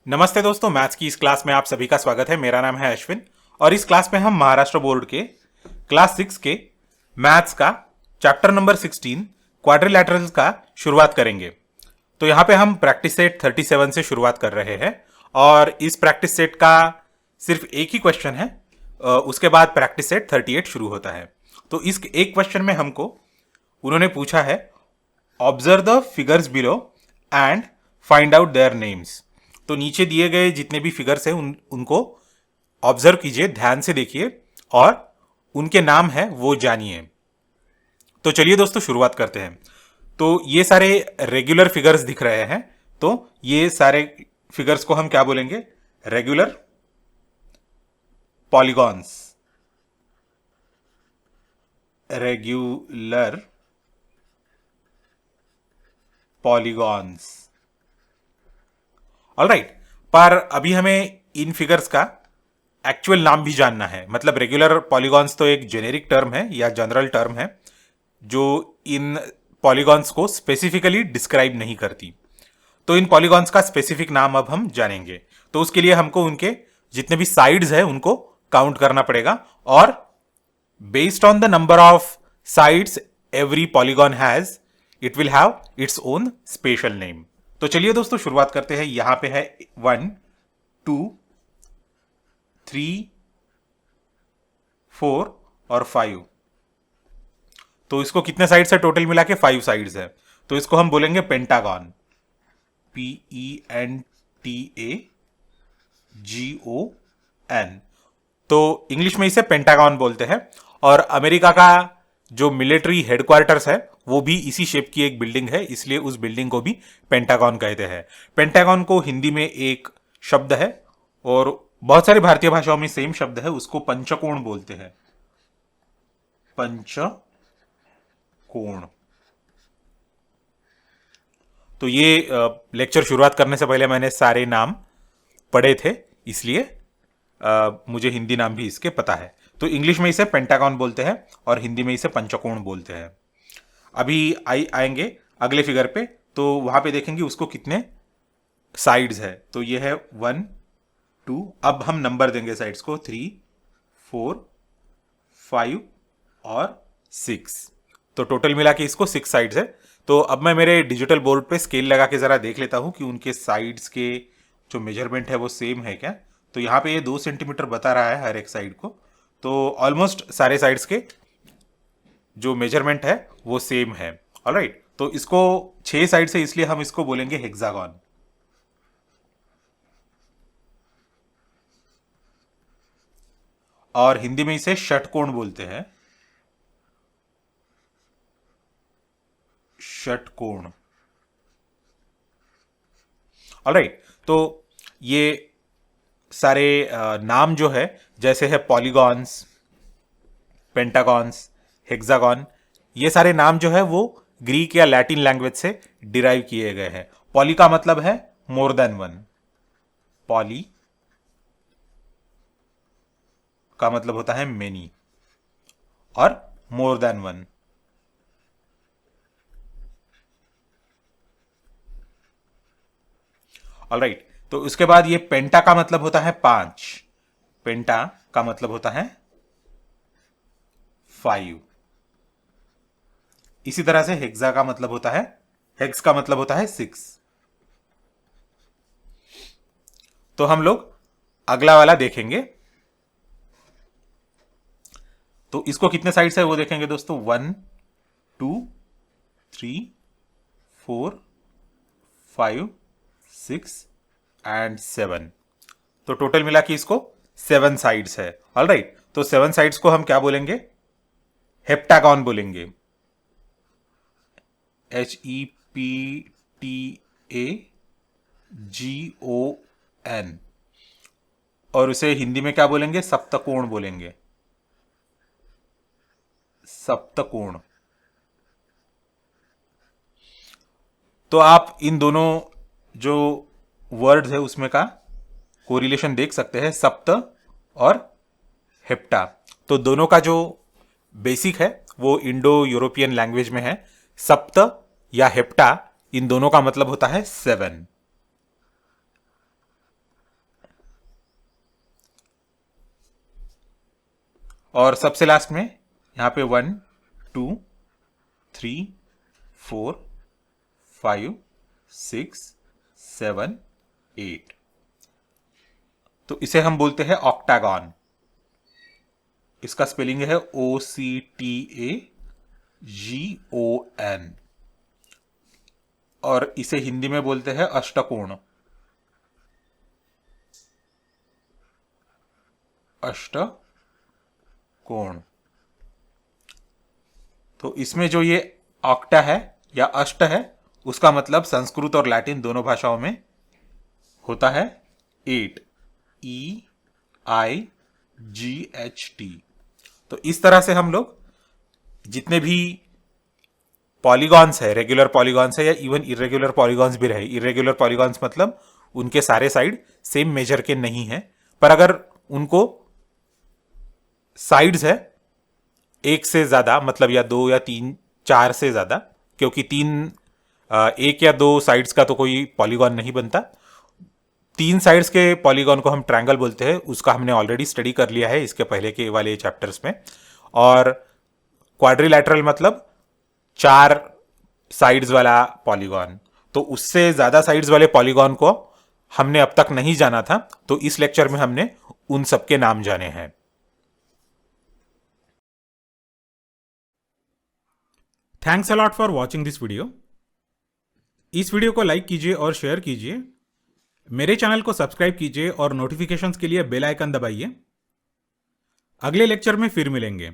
नमस्ते दोस्तों, मैथ्स की इस क्लास में आप सभी का स्वागत है। मेरा नाम है अश्विन और इस क्लास में हम महाराष्ट्र बोर्ड के क्लास 6 के मैथ्स का चैप्टर नंबर 16 क्वाड्रिलैटरल्स का शुरुआत करेंगे। तो यहाँ पे हम प्रैक्टिस सेट 37 से शुरुआत कर रहे हैं और इस प्रैक्टिस सेट का सिर्फ एक ही क्वेश्चन है। उसके बाद प्रैक्टिस सेट 38 शुरू होता है। तो इस एक क्वेश्चन में हमको उन्होंने पूछा है observe the figures below and find out their names. तो नीचे दिए गए जितने भी फिगर्स हैं उनको ऑब्जर्व कीजिए, ध्यान से देखिए और उनके नाम है वो जानिए। तो चलिए दोस्तों शुरुआत करते हैं। तो ये सारे रेगुलर फिगर्स दिख रहे हैं, तो ये सारे फिगर्स को हम क्या बोलेंगे? Regular polygons. Regular polygons. Alright, पर अभी हमें इन फिगर्स का एक्चुअल नाम भी जानना है। मतलब रेगुलर पॉलीगॉन्स तो एक जेनेरिक टर्म है या जनरल टर्म है जो इन पॉलीगॉन्स को स्पेसिफिकली डिस्क्राइब नहीं करती। तो इन पॉलीगॉन्स का स्पेसिफिक नाम अब हम जानेंगे। तो उसके लिए हमको उनके जितने भी साइड्स है उनको काउंट करना पड़ेगा और based on the number of sides every polygon has, it will have its own special name. तो चलिए दोस्तों शुरुआत करते हैं। यहां पे है 1, 2, 3, 4 और 5। तो इसको कितने साइड्स है? टोटल मिला के 5 साइड्स है। तो इसको हम बोलेंगे पेंटागन। PENTAGON। तो इंग्लिश में इसे पेंटागन बोलते हैं और अमेरिका का जो मिलिट्री हेडक्वार्टर्स है वो भी इसी शेप की एक बिल्डिंग है, इसलिए उस बिल्डिंग को भी पेंटागन कहते हैं। पेंटागन को हिंदी में एक शब्द है और बहुत सारी भारतीय भाषाओं में सेम शब्द है, उसको पंचकोण बोलते हैं। पंचकोण। तो ये लेक्चर शुरुआत करने से पहले मैंने सारे नाम पढ़े थे, इसलिए मुझे हिंदी नाम भी इसके पता है। तो इंग्लिश में इसे पेंटागन बोलते हैं और हिंदी में इसे पंचकोण बोलते हैं। अभी आएंगे अगले फिगर पे, तो वहां पे देखेंगे उसको कितने साइड्स है। तो ये है 1, 2। अब हम नंबर देंगे साइड्स को 3, 4, 5 और 6। तो टोटल मिला के इसको 6 साइड्स है। तो अब मैं मेरे डिजिटल बोर्ड पे स्केल लगा के जरा देख लेता हूं कि उनके साइड्स के जो मेजरमेंट है वो सेम है क्या। तो यहाँ पे ये 2 सेंटीमीटर बता रहा है हर एक साइड को। तो ऑलमोस्ट सारे साइड्स के जो मेजरमेंट है वो सेम है। ऑलराइट, तो इसको 6 साइड से इसलिए हम इसको बोलेंगे हेक्सागन। और हिंदी में इसे षटकोण बोलते हैं। षटकोण। ऑलराइट, तो ये सारे नाम जो है जैसे है पॉलीगॉन्स, पेंटागॉन्स, हेक्सागन, ये सारे नाम जो है वो ग्रीक या लैटिन लैंग्वेज से डिराइव किए गए हैं। पॉली का मतलब है मोर देन वन। पॉली का मतलब होता है मेनी और मोर देन वन। ऑलराइट, तो उसके बाद ये पेंटा का मतलब होता है 5। पेंटा का मतलब होता है 5। इसी तरह से हेक्सा का मतलब होता है, हेक्स का मतलब होता है 6। तो हम लोग अगला वाला देखेंगे। तो इसको कितने साइड्स है वो देखेंगे दोस्तों। 1, 2, 3, 4, 5, 6 एंड 7। तो टोटल मिला के इसको 7 साइड्स है। ऑलराइट, तो 7 साइड्स को हम क्या बोलेंगे? हेप्टागन बोलेंगे। HEPTAGON। और उसे हिंदी में क्या बोलेंगे? सप्तकोण बोलेंगे। सप्तकोण। तो आप इन दोनों जो वर्ड्स है उसमें का कोरिलेशन देख सकते हैं, सप्त और हेप्टा। तो दोनों का जो बेसिक है वो इंडो यूरोपियन लैंग्वेज में है। सप्त या हेप्टा, इन दोनों का मतलब होता है 7। और सबसे लास्ट में यहाँ पे 1 2 3 4 5 6 7 8, तो इसे हम बोलते हैं ऑक्टागॉन। इसका स्पेलिंग है OCTAGON, और इसे हिंदी में बोलते हैं अष्टकोण। अष्टकोण। तो इसमें जो ये ऑक्टा है या अष्ट है, उसका मतलब संस्कृत और लैटिन दोनों भाषाओं में होता है 8, EIGHT। तो इस तरह से हम लोग जितने भी पॉलीगॉन्स है, रेगुलर पॉलीगॉन्स है या इवन इरेगुलर पॉलीगॉन्स भी रहे, इरेगुलर पॉलीगॉन्स मतलब उनके सारे साइड सेम मेजर के नहीं है, पर अगर उनको साइड्स है एक से ज्यादा, मतलब या 2 या 3 4 से ज्यादा, क्योंकि 1 या 2 साइड्स का तो कोई पॉलीगॉन नहीं बनता। 3 साइड्स के पॉलीगॉन को हम ट्रायंगल बोलते हैं, उसका हमने ऑलरेडी स्टडी कर लिया है इसके पहले के वाले चैप्टर्स में। और क्वाड्रिलैटरल मतलब 4 साइड्स वाला पॉलीगॉन, तो उससे ज्यादा साइड्स वाले पॉलीगॉन को हमने अब तक नहीं जाना था, तो इस लेक्चर में हमने उन सबके नाम जाने हैं। Thanks a lot for watching this video. इस वीडियो को लाइक कीजिए और शेयर कीजिए। मेरे चैनल को सब्सक्राइब कीजिए और नोटिफिकेशंस के लिए बेल आइकन दबाइए। अगले लेक्चर में फिर मिलेंगे।